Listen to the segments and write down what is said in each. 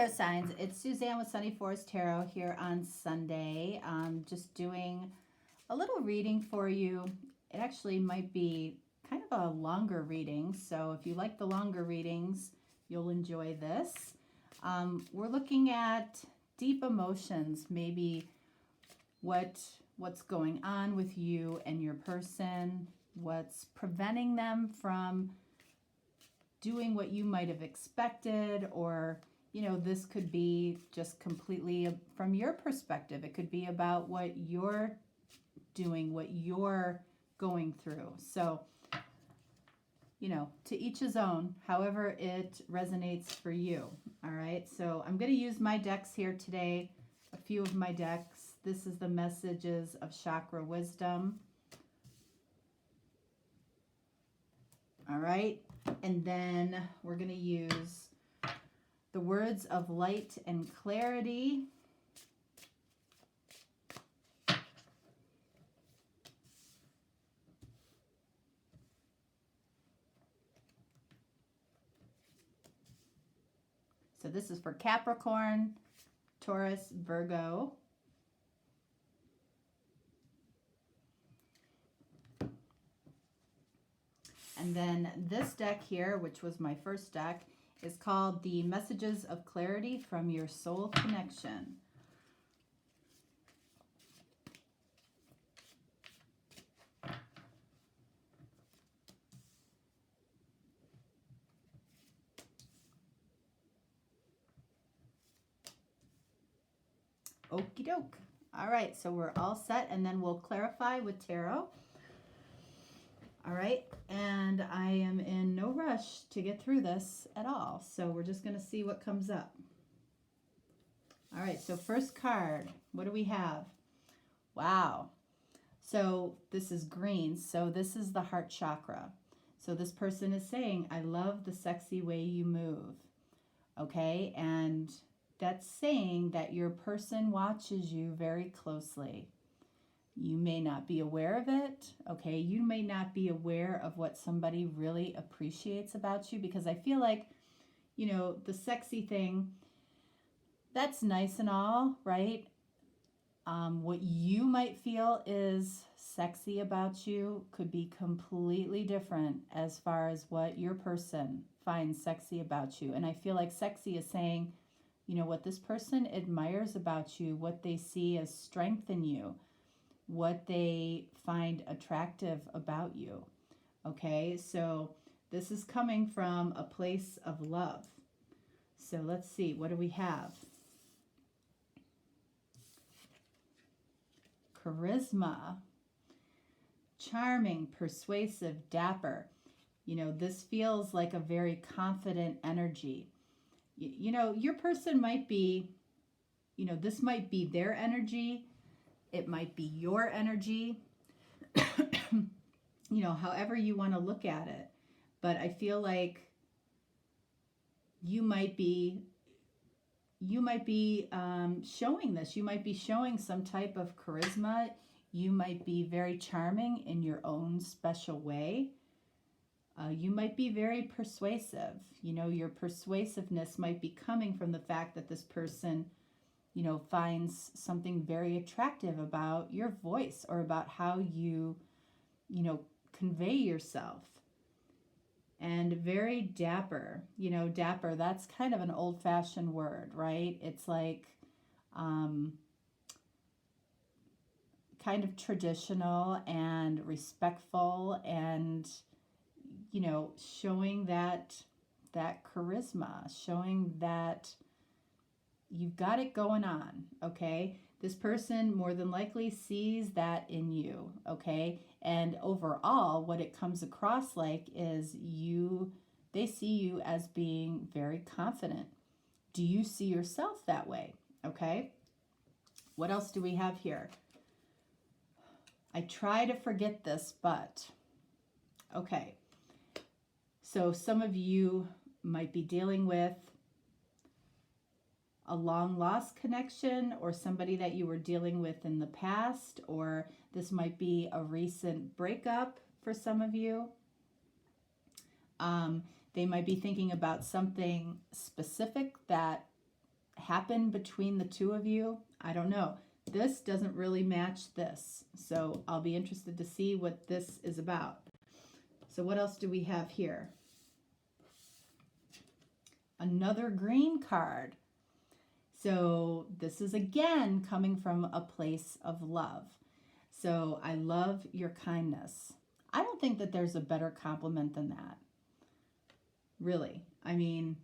air signs, it's Suzanne with Sunny Forest Tarot here on Sunday. Just doing a little reading for you. It actually might be kind of a longer reading, so if you like the longer readings, you'll enjoy this. We're looking at deep emotions, maybe what's going on with you and your person, what's preventing them from doing what you might have expected, or this could be just completely from your perspective. It could be about what you're doing, what you're going through. So, to each his own, however it resonates for you. All right. So I'm going to use my decks here today, a few of my decks. This is the Messages of Chakra Wisdom. All right. And then we're going to use the Words of Light and Clarity. So this is for Capricorn, Taurus, Virgo. And then this deck here, which was my first deck, is called the Messages of Clarity from Your Soul Connection. Okie doke. All right, so we're all set, and then we'll clarify with tarot. All right, and I am in no rush to get through this at all, so we're just going to see what comes up. All right, so first card, what do we have? Wow. So this is green, so this is the heart chakra. So this person is saying, I love the sexy way you move. Okay, and that's saying that your person watches you very closely. You may not be aware of it, okay? You may not be aware of what somebody really appreciates about you, because I feel like, the sexy thing, that's nice and all, right? What you might feel is sexy about you could be completely different as far as what your person finds sexy about you. And I feel like sexy is saying, what this person admires about you, what they see as strength in you, what they find attractive about you. Okay, so this is coming from a place of love. So let's see, what do we have? Charisma, charming, persuasive, dapper. This feels like a very confident energy. Your person might be, this might be their energy. It might be your energy, however you want to look at it. But I feel like you might be showing this. You might be showing some type of charisma. You might be very charming in your own special way. You might be very persuasive. Your persuasiveness might be coming from the fact that this person finds something very attractive about your voice or about how you, convey yourself. And very dapper. Dapper, that's kind of an old-fashioned word, right? It's like kind of traditional and respectful and, showing that charisma, showing that you've got it going on, okay? This person more than likely sees that in you, okay? And overall, what it comes across like is they see you as being very confident. Do you see yourself that way, okay? What else do we have here? I try to forget this, but okay. So some of you might be dealing with a long lost connection or somebody that you were dealing with in the past, or this might be a recent breakup for some of you. They might be thinking about something specific that happened between the two of you? I don't know. This doesn't really match this. So I'll be interested to see what this is about. So what else do we have here? Another green card. So this is again coming from a place of love. So I love your kindness. I don't think that there's a better compliment than that. Really. I mean,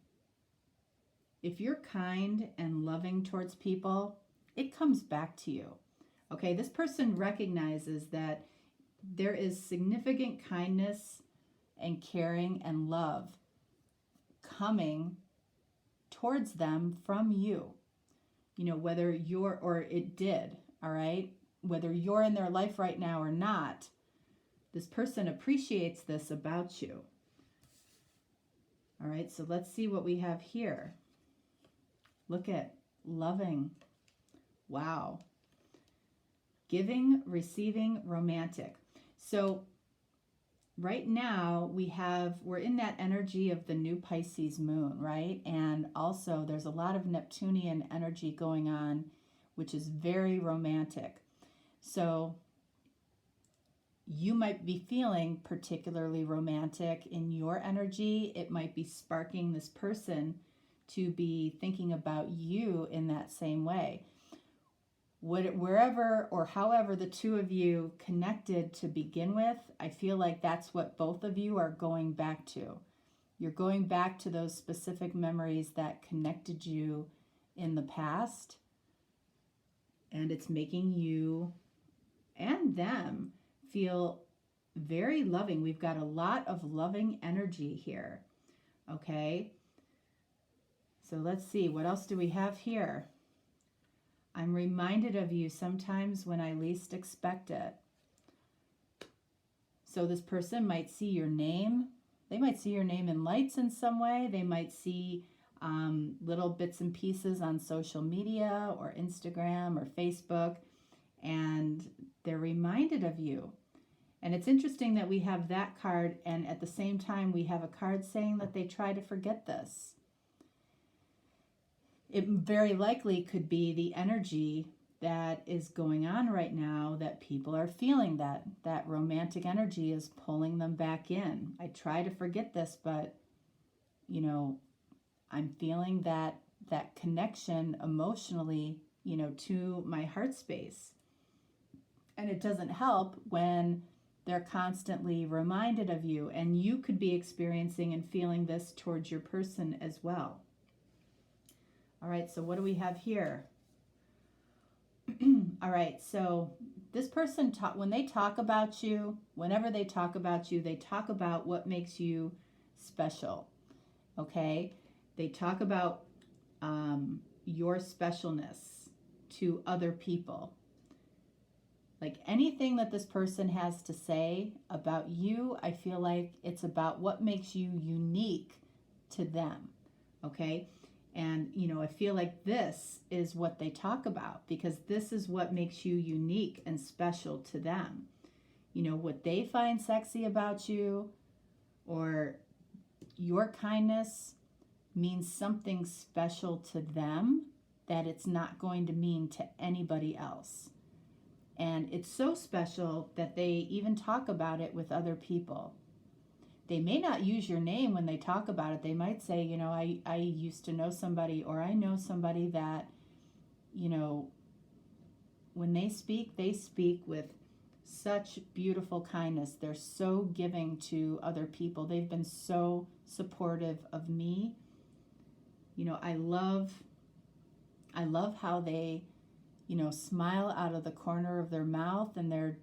if you're kind and loving towards people, it comes back to you. Okay, this person recognizes that there is significant kindness and caring and love coming towards them from you. You know, whether you're, or it did, all right? Whether you're in their life right now or not, this person appreciates this about you. All right, so let's see what we have here. Look at loving. Wow. Giving, receiving, romantic. So right now we're in that energy of the new Pisces moon, right? And also there's a lot of Neptunian energy going on, which is very romantic. So you might be feeling particularly romantic in your energy. It might be sparking this person to be thinking about you in that same way. Wherever or however the two of you connected to begin with, I feel like that's what both of you are going back to. You're going back to those specific memories that connected you in the past, and it's making you and them feel very loving. We've got a lot of loving energy here. Okay. So let's see, what else do we have here? I'm reminded of you sometimes when I least expect it. So this person might see your name. They might see your name in lights in some way. They might see little bits and pieces on social media or Instagram or Facebook, and they're reminded of you. And it's interesting that we have that card, and at the same time we have a card saying that they try to forget this. It very likely could be the energy that is going on right now, that people are feeling, that romantic energy is pulling them back in. I try to forget this, but you know, I'm feeling that connection emotionally, you know, to my heart space. And it doesn't help when they're constantly reminded of you, and you could be experiencing and feeling this towards your person as well. All right, so what do we have here? All right, so this person, when they talk about you, whenever they talk about you, they talk about what makes you special, okay? They talk about your specialness to other people. Like anything that this person has to say about you, I feel like it's about what makes you unique to them, okay? And, you know, I feel like this is what they talk about, because this is what makes you unique and special to them. You know, what they find sexy about you, or your kindness means something special to them that it's not going to mean to anybody else. And it's so special that they even talk about it with other people. They may not use your name when they talk about it. They might say, you know, I used to know somebody, or I know somebody that, you know, when they speak with such beautiful kindness. They're so giving to other people. They've been so supportive of me. You know, I love how they, you know, smile out of the corner of their mouth and their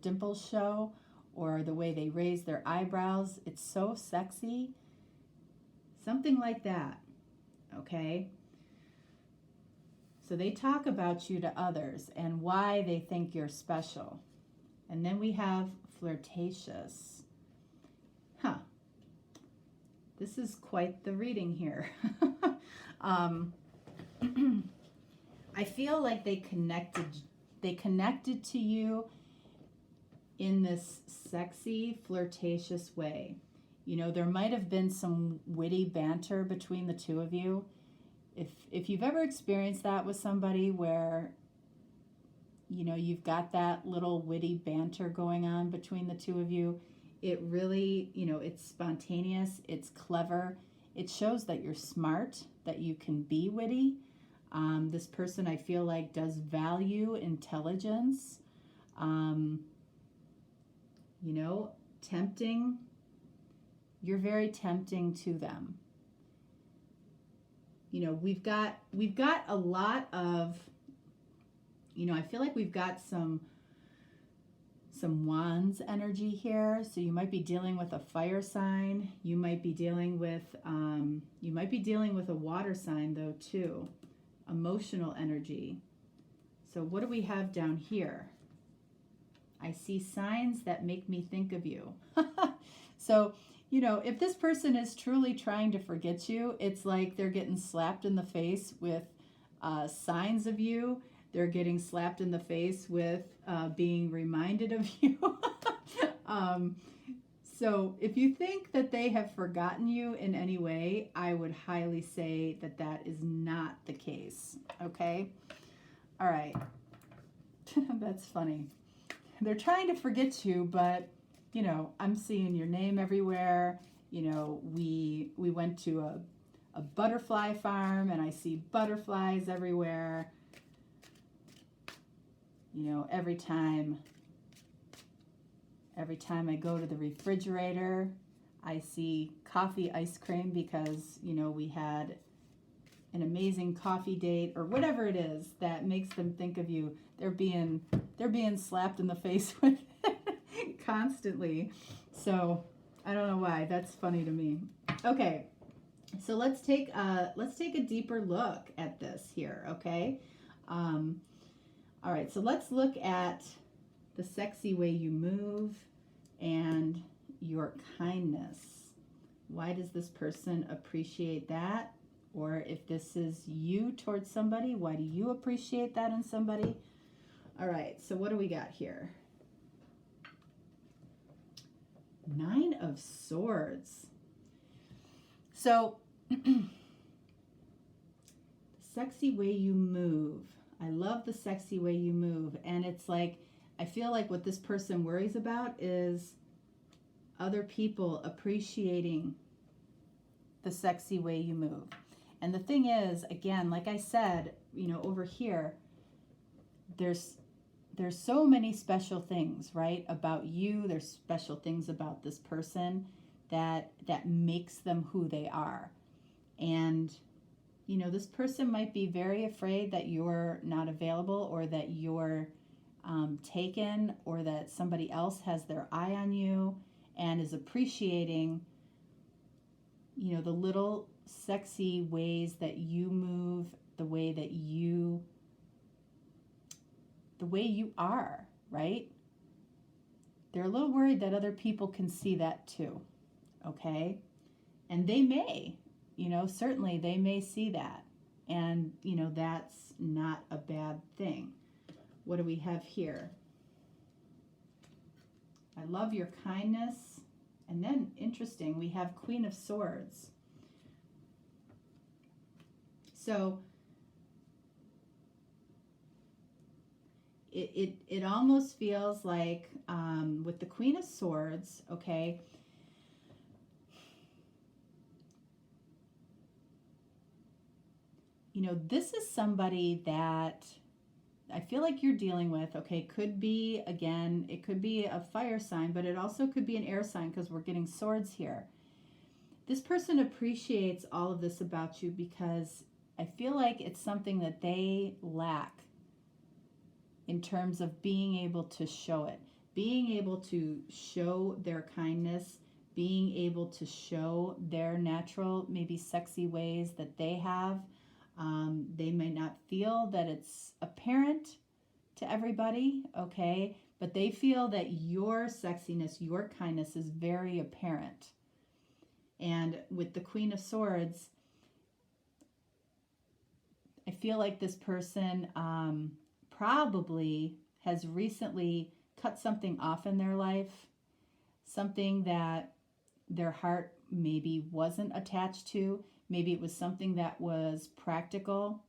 dimples show, or the way they raise their eyebrows. It's so sexy. Something like that, okay? So they talk about you to others and why they think you're special. And then we have flirtatious. This is quite the reading here. I feel like they connected to you in this sexy, flirtatious way. You know, there might have been some witty banter between the two of you. If you've ever experienced that with somebody where, you know, you've got that little witty banter going on between the two of you, it really, you know, it's spontaneous, it's clever. It shows that you're smart, that you can be witty. This person, I feel like, does value intelligence. You know, tempting. You're very tempting to them. You know, we've got a lot of, you know, I feel like we've got some wands energy here. So you might be dealing with a fire sign. You might be dealing with a water sign though too. Emotional energy. So what do we have down here? I see signs that make me think of you. So, you know, if this person is truly trying to forget you, it's like they're getting slapped in the face with signs of you. They're getting slapped in the face with being reminded of you. So if you think that they have forgotten you in any way, I would highly say that that is not the case. Okay? All right. That's funny. They're trying to forget you, but, you know, I'm seeing your name everywhere. You know, we went to a butterfly farm, and I see butterflies everywhere. You know, every time I go to the refrigerator, I see coffee ice cream because, you know, we had an amazing coffee date or whatever it is that makes them think of you. They're being slapped in the face with it constantly. So I don't know why. That's funny to me. Okay, so let's take a deeper look at this here. Okay. All right, so let's look at the sexy way you move and your kindness. Why does this person appreciate that? Or if this is you towards somebody, why do you appreciate that in somebody? All right, so what do we got here? 9 of Swords. So, the sexy way you move. I love the sexy way you move. And it's like, I feel like what this person worries about is other people appreciating the sexy way you move. And the thing is, again, like I said, you know, over here, there's so many special things, right, about you. There's special things about this person that makes them who they are. And you know, this person might be very afraid that you're not available, or that you're taken, or that somebody else has their eye on you and is appreciating, you know, the little sexy ways that you move, the way you are, right? They're a little worried that other people can see that too, okay? And they may. You know, certainly they may see that. And, you know, that's not a bad thing. What do we have here? I love your kindness. And then, interesting, we have Queen of Swords. So, it almost feels like with the Queen of Swords, okay, you know, this is somebody that I feel like you're dealing with, okay, could be, again, it could be a fire sign, but it also could be an air sign because we're getting swords here. This person appreciates all of this about you because I feel like it's something that they lack in terms of being able to show it, being able to show their kindness, being able to show their natural, maybe sexy ways that they have. They may not feel that it's apparent to everybody, okay? But they feel that your sexiness, your kindness is very apparent. And with the Queen of Swords, I feel like this person probably has recently cut something off in their life, something that their heart maybe wasn't attached to. Maybe it was something that was practical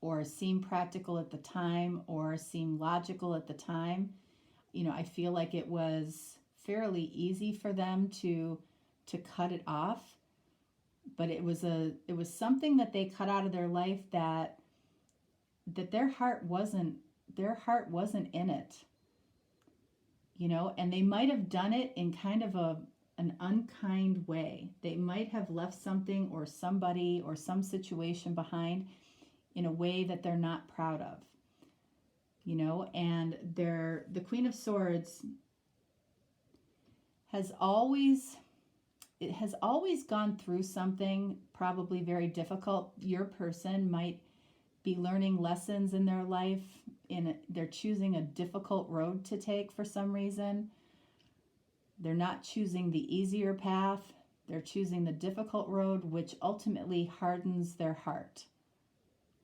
or seemed practical at the time or seemed logical at the time. I feel like it was fairly easy for them to cut it off, but it was something that they cut out of their life that their heart wasn't in it. And they might have done it in kind of an unkind way. They might have left something or somebody or some situation behind in a way that they're not proud of. And the Queen of Swords has always gone through something probably very difficult. Your person might be learning lessons in their life, they're choosing a difficult road to take for some reason. They're not choosing the easier path. They're choosing the difficult road, which ultimately hardens their heart.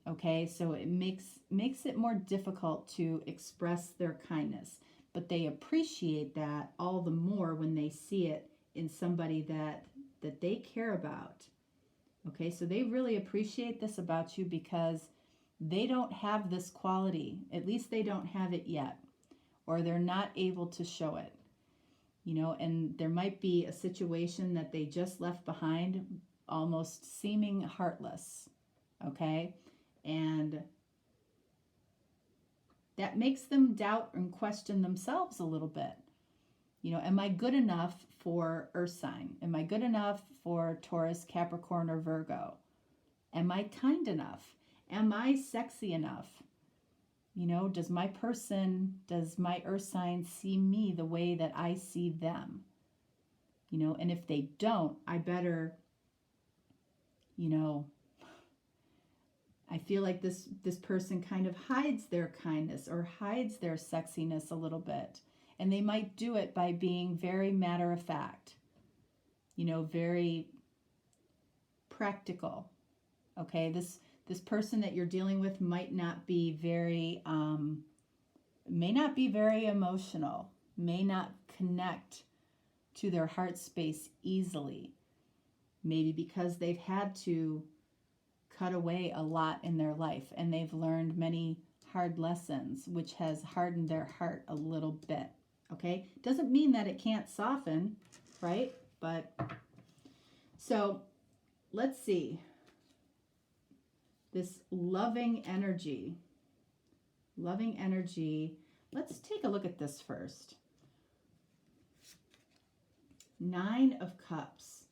Okay, so it makes it more difficult to express their kindness, but they appreciate that all the more when they see it in somebody that they care about. Okay, so they really appreciate this about you because they don't have this quality. At least they don't have it yet, or they're not able to show it. And there might be a situation that they just left behind, almost seeming heartless. Okay, and that makes them doubt and question themselves a little bit. Am I good enough for Earth sign? Am I good enough for Taurus, Capricorn, or Virgo? Am I kind enough? Am I sexy enough? Does my Earth sign see me the way that I see them? And if they don't, I better, I feel like this person kind of hides their kindness or hides their sexiness a little bit. And they might do it by being very matter of fact, very practical. Okay, this person that you're dealing with might not be very emotional, may not connect to their heart space easily. Maybe because they've had to cut away a lot in their life and they've learned many hard lessons, which has hardened their heart a little bit. Okay, doesn't mean that it can't soften, right? But so let's see. This loving energy. Let's take a look at this first. 9 of Cups.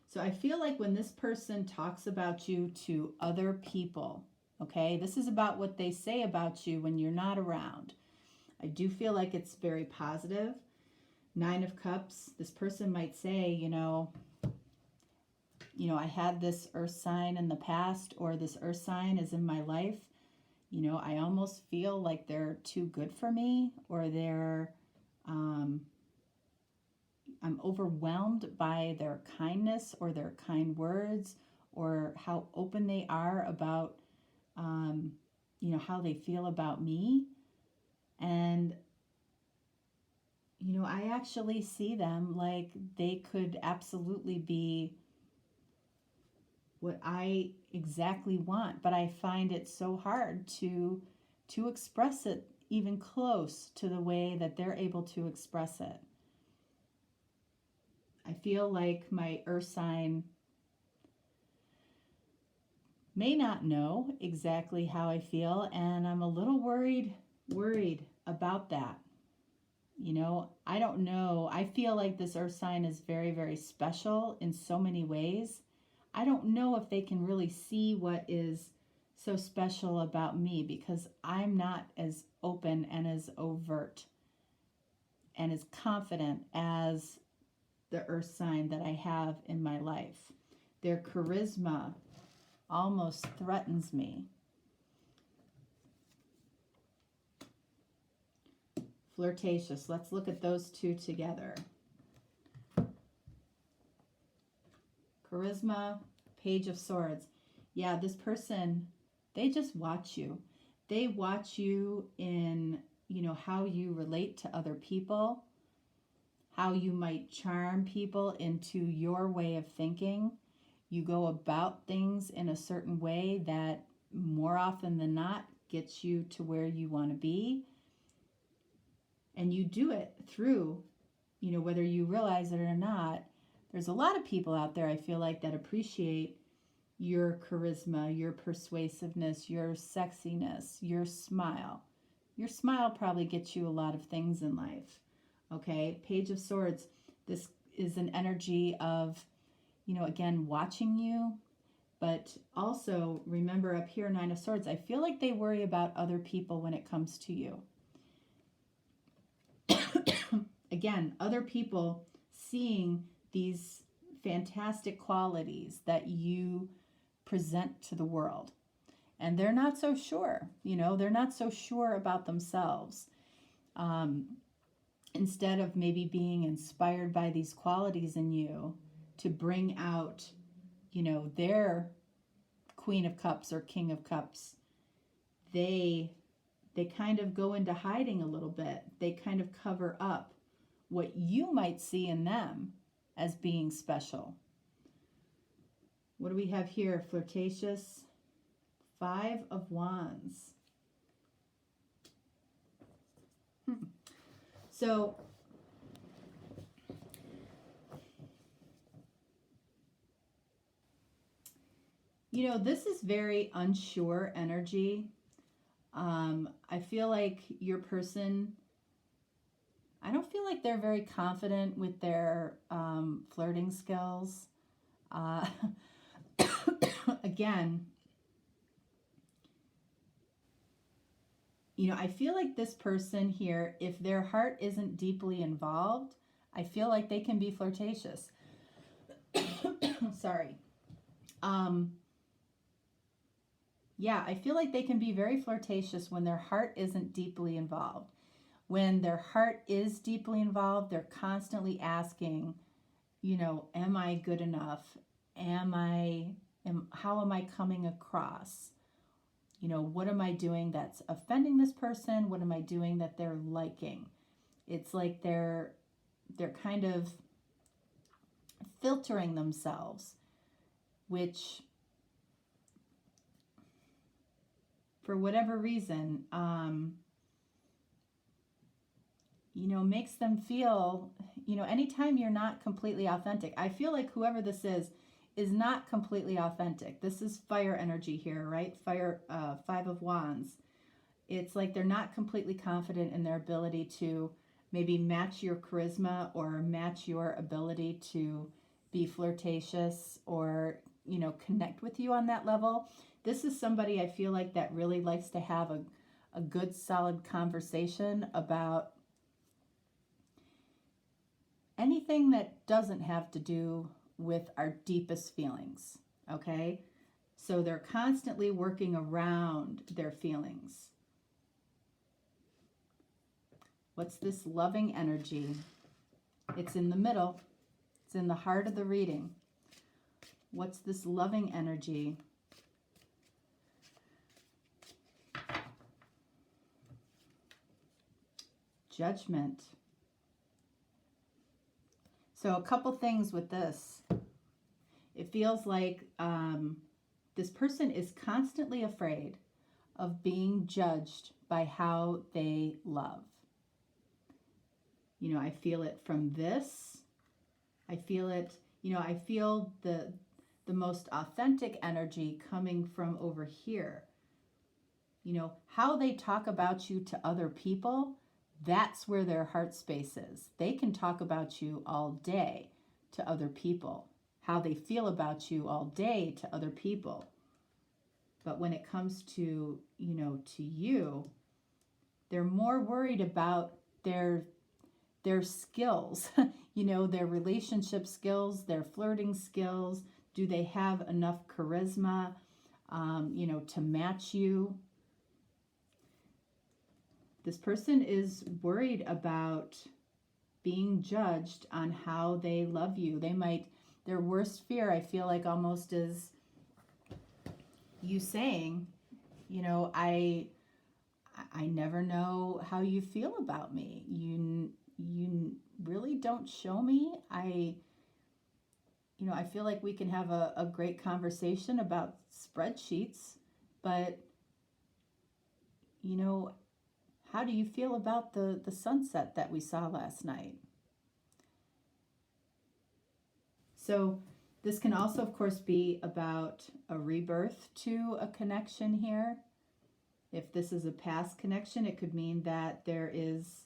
So I feel like when this person talks about you to other people, okay, this is about what they say about you when you're not around. I do feel like it's very positive. 9 of Cups, this person might say, I had this earth sign in the past, or this earth sign is in my life. I almost feel like they're too good for me, or I'm overwhelmed by their kindness or their kind words, or how open they are about, how they feel about me. And, I actually see them like they could absolutely be what I exactly want, but I find it so hard to express it even close to the way that they're able to express it. I feel like my earth sign may not know exactly how I feel, and I'm a little worried about that. I don't know. I feel like this earth sign is very, very special in so many ways. I don't know if they can really see what is so special about me, because I'm not as open and as overt and as confident as the earth sign that I have in my life. Their charisma almost threatens me. Flirtatious. Let's look at those two together. Charisma, Page of Swords. Yeah, this person, they just watch you. They watch you in, how you relate to other people, how you might charm people into your way of thinking. You go about things in a certain way that more often than not gets you to where you want to be. And you do it through, whether you realize it or not, there's a lot of people out there, I feel like, that appreciate your charisma, your persuasiveness, your sexiness, your smile. Your smile probably gets you a lot of things in life. Okay, Page of Swords. This is an energy of, again, watching you, but also remember up here, Nine of Swords, I feel like they worry about other people when it comes to you. Again, other people seeing these fantastic qualities that you present to the world. And they're not so sure, they're not so sure about themselves. Instead of maybe being inspired by these qualities in you to bring out, their Queen of Cups or King of Cups, they kind of go into hiding a little bit. They kind of cover up what you might see in them as being special. What do we have here? Flirtatious. 5 of Wands. So, this is very unsure energy. I feel like your person, I don't feel like they're very confident with their flirting skills. Again, I feel like this person here, if their heart isn't deeply involved, I feel like they can be flirtatious. Sorry. Yeah, I feel like they can be very flirtatious when their heart isn't deeply involved. When their heart is deeply involved, they're constantly asking, am I good enough? How am I coming across? What am I doing that's offending this person? What am I doing that they're liking? It's like they're kind of filtering themselves, which, for whatever reason, makes them feel, anytime you're not completely authentic. I feel like whoever this is not completely authentic. This is fire energy here, right? Fire, 5 of Wands. It's like they're not completely confident in their ability to maybe match your charisma or match your ability to be flirtatious or, connect with you on that level. This is somebody I feel like that really likes to have a good, solid conversation about anything that doesn't have to do with our deepest feelings, okay? So they're constantly working around their feelings. What's this loving energy? It's in the middle. It's in the heart of the reading. What's this loving energy? Judgment. So a couple things with this. It feels like this person is constantly afraid of being judged by how they love. I feel it from this. I feel it, I feel the most authentic energy coming from over here. How they talk about you to other people, that's where their heart space is. They can talk about you all day to other people. How they feel about you all day to other people. But when it comes to, to you, they're more worried about their skills, their relationship skills, their flirting skills. Do they have enough charisma, to match you? This person is worried about being judged on how they love you. Their worst fear, I feel like, almost is you saying, I never know how you feel about me. You really don't show me. you know, I feel like we can have a great conversation about spreadsheets, but, you know, how do you feel about the sunset that we saw last night? So this can also, of course, be about a rebirth to a connection here. If this is a past connection, it could mean that there is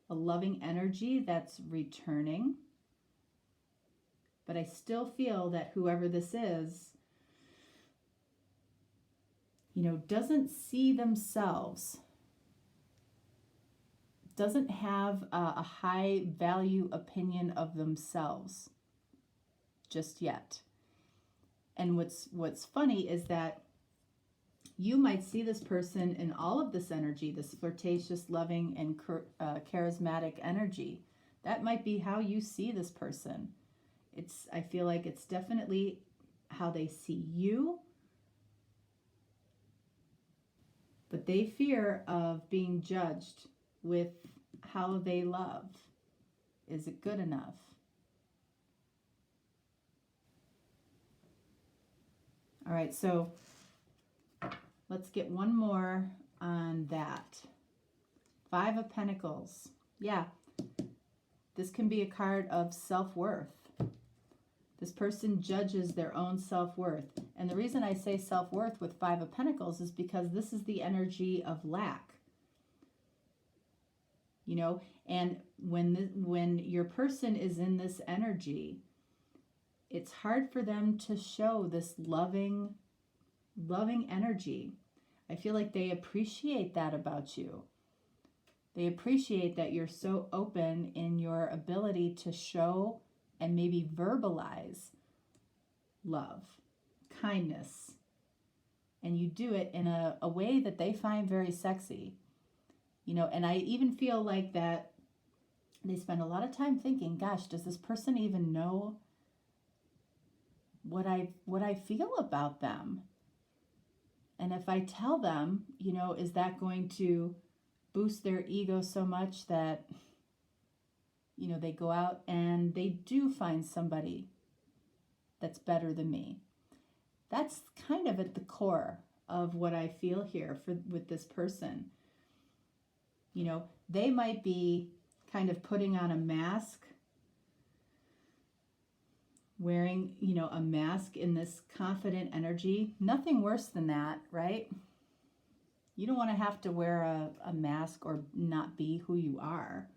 a loving energy that's returning. But I still feel that whoever this is, you know, doesn't see themselves, doesn't have a high value opinion of themselves just yet. And what's funny is that you might see this person in all of this energy, this flirtatious, loving, and charismatic energy. That might be how you see this person. I feel like it's definitely how they see you, but they fear of being judged with how they love. Is it good enough? All right, so let's get one more on that. 5 of Pentacles. Yeah, this can be a card of self-worth. This person judges their own self-worth. And the reason I say self-worth with 5 of Pentacles is because this is the energy of lack. You know, and when your person is in this energy, it's hard for them to show this loving energy. I feel like they appreciate that about you. They appreciate that you're so open in your ability to show and maybe verbalize love, kindness. And you do it in a way that they find very sexy. You know, and I even feel like that they spend a lot of time thinking, gosh, does this person even know what I feel about them? And if I tell them, you know, is that going to boost their ego so much that, you know, they go out and they do find somebody that's better than me? That's kind of at the core of what I feel here with this person. You know, they might be kind of putting on a mask, wearing, you know, a mask in this confident energy. Nothing worse than that, right? You don't want to have to wear a mask or not be who you are.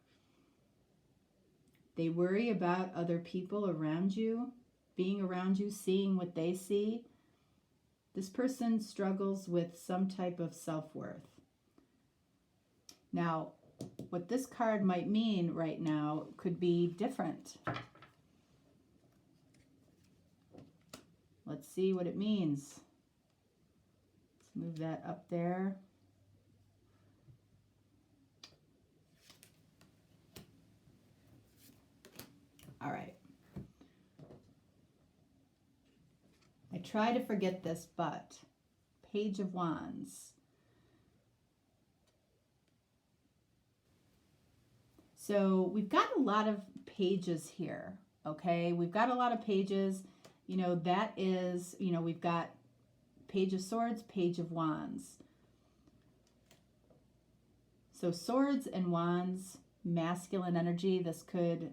They worry about other people around you, being around you, seeing what they see. This person struggles with some type of self-worth. Now, what this card might mean right now could be different. Let's see what it means. Let's move that up there. All right. I try to forget this, but Page of Wands. So we've got a lot of pages here, okay? We've got a lot of pages. You know, that is, you know, we've got Page of Swords, Page of Wands. So swords and wands, masculine energy. This could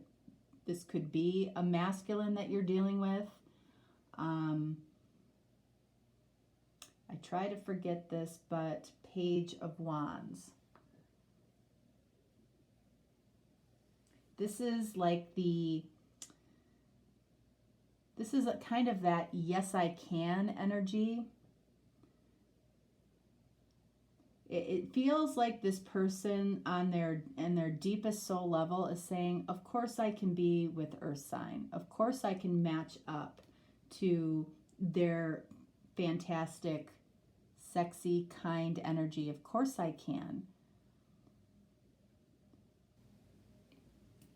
be a masculine that you're dealing with. I try to forget this, but Page of Wands. This is like this is a kind of that yes I can energy. It feels like this person on their deepest soul level is saying, of course I can be with Earth sign. Of course I can match up to their fantastic, sexy, kind energy. Of course I can.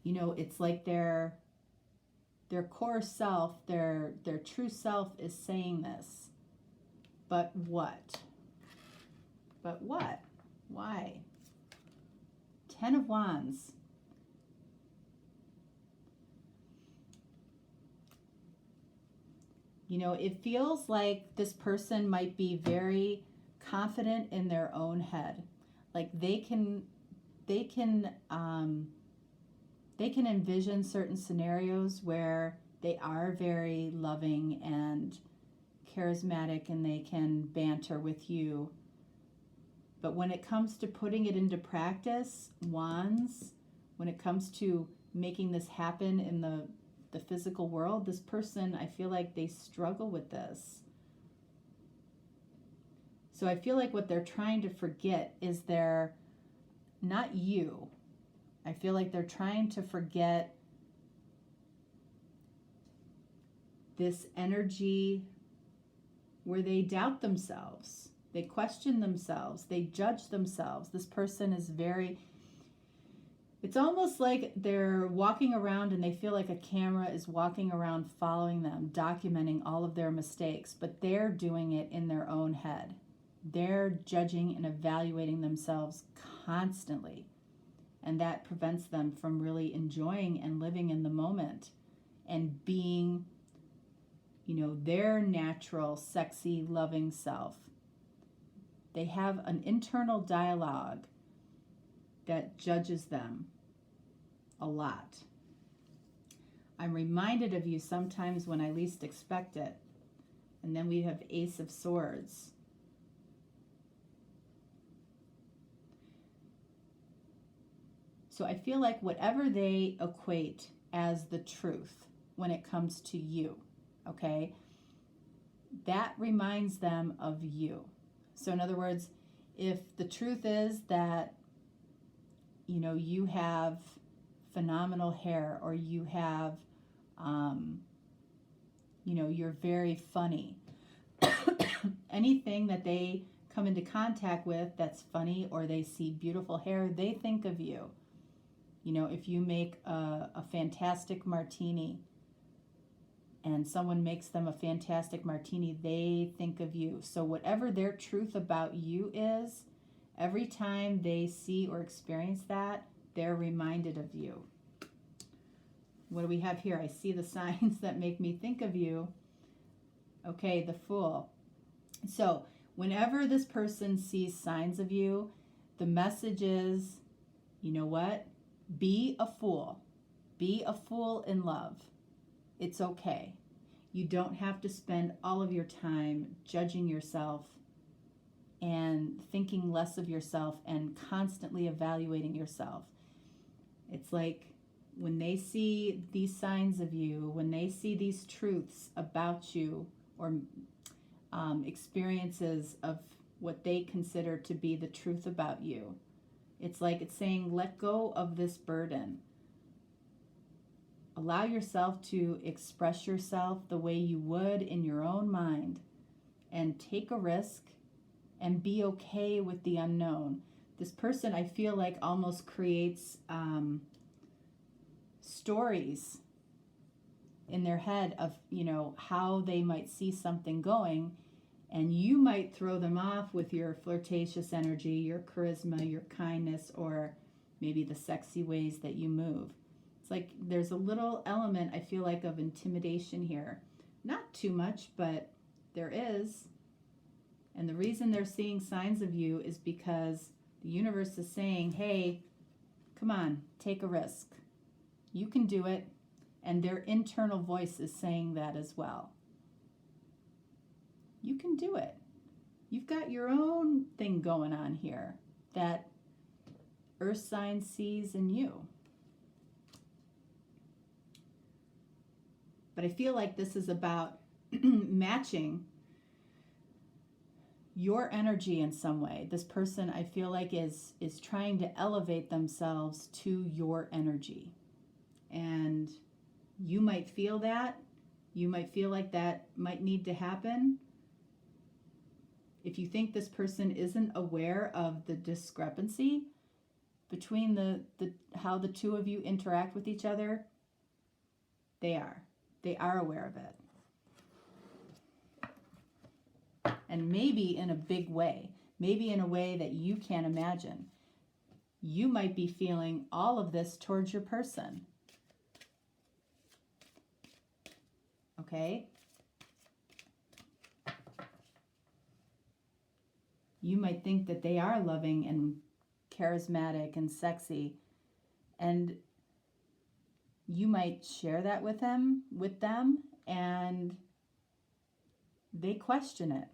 You know, it's like their core self, their true self is saying this. But what? But what? Why? 10 of Wands. You know, it feels like this person might be very confident in their own head. Like they can envision certain scenarios where they are very loving and charismatic and they can banter with you. But when it comes to putting it into practice, wands, when it comes to making this happen in the physical world, this person, I feel like they struggle with this. So I feel like what they're trying to forget is not you. I feel like they're trying to forget this energy where they doubt themselves, they question themselves, they judge themselves. This person is it's almost like they're walking around and they feel like a camera is walking around following them, documenting all of their mistakes, but they're doing it in their own head. They're judging and evaluating themselves constantly, and that prevents them from really enjoying and living in the moment and being, you know, their natural, sexy, loving self. They have an internal dialogue that judges them a lot. I'm reminded of you sometimes when I least expect it. And then we have Ace of Swords. So I feel like whatever they equate as the truth when it comes to you, okay, that reminds them of you. So in other words, if the truth is that, you know, you have phenomenal hair, or you have, you know, you're very funny, anything that they come into contact with that's funny, or they see beautiful hair, they think of you. You know, if you make a fantastic martini and someone makes them a fantastic martini, they think of you. So whatever their truth about you is, every time they see or experience that, they're reminded of you. What do we have here? I see the signs that make me think of you. Okay, the Fool. So whenever this person sees signs of you, the message is, you know what? Be a fool. Be a fool in love. It's okay. You don't have to spend all of your time judging yourself and thinking less of yourself and constantly evaluating yourself. It's like when they see these signs of you, when they see these truths about you, or experiences of what they consider to be the truth about you, it's like it's saying, let go of this burden. Allow yourself to express yourself the way you would in your own mind, and take a risk and be okay with the unknown. This person, I feel like, almost creates stories in their head of, you know, how they might see something going, and you might throw them off with your flirtatious energy, your charisma, your kindness, or maybe the sexy ways that you move. It's like there's a little element, I feel like, of intimidation here. Not too much, but there is. And the reason they're seeing signs of you is because the universe is saying, hey, come on, take a risk. You can do it. And their internal voice is saying that as well. You can do it. You've got your own thing going on here that Earth sign sees in you. But I feel like this is about matching your energy in some way. This person, I feel like, is trying to elevate themselves to your energy. And you might feel that. You might feel like that might need to happen. If you think this person isn't aware of the discrepancy between the how the two of you interact with each other, they are. They are aware of it. And maybe in a big way, maybe in a way that you can't imagine. You might be feeling all of this towards your person. Okay? You might think that they are loving and charismatic and sexy, and you might share that with them, and they question it.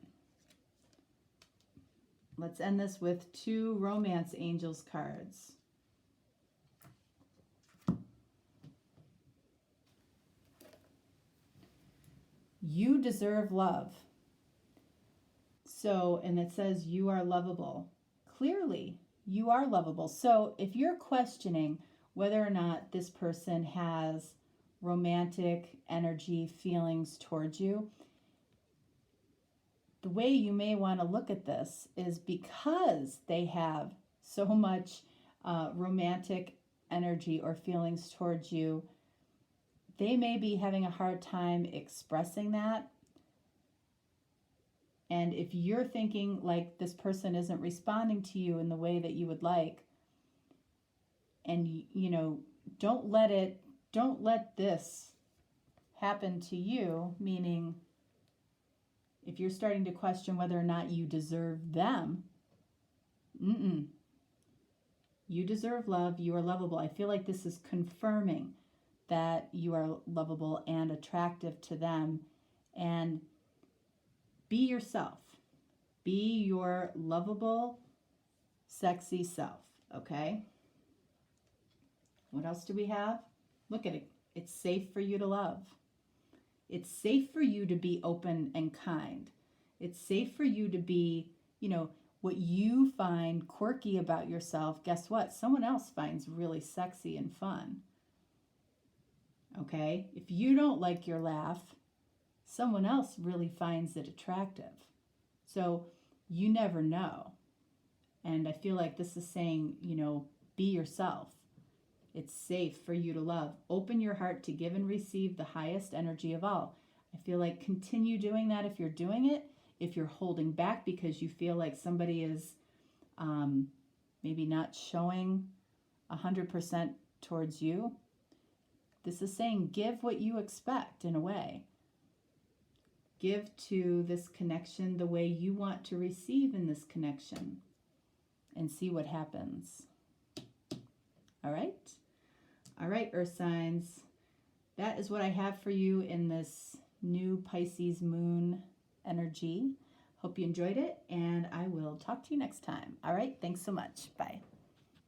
Let's end this with 2 Romance Angels cards. You deserve love. So, and it says you are lovable. Clearly, you are lovable. So if you're questioning whether or not this person has romantic energy, feelings towards you, the way you may want to look at this is because they have so much romantic energy or feelings towards you, they may be having a hard time expressing that. And if you're thinking like this person isn't responding to you in the way that you would like, and you know, don't let this happen to you, meaning if you're starting to question whether or not you deserve them, you deserve love, you are lovable. I feel like this is confirming that you are lovable and attractive to them. And be yourself. Be your lovable, sexy self, okay? What else do we have? Look at it. It's safe for you to love. It's safe for you to be open and kind. It's safe for you to be, you know, what you find quirky about yourself, guess what? Someone else finds really sexy and fun. Okay? If you don't like your laugh, someone else really finds it attractive. So you never know. And I feel like this is saying, you know, be yourself. It's safe for you to love. Open your heart to give and receive the highest energy of all. I feel like continue doing that if you're doing it. If you're holding back because you feel like somebody is maybe not showing 100% towards you, this is saying give what you expect in a way. Give to this connection the way you want to receive in this connection and see what happens. All right? All right, Earth signs. That is what I have for you in this new Pisces moon energy. Hope you enjoyed it, and I will talk to you next time. All right? Thanks so much. Bye.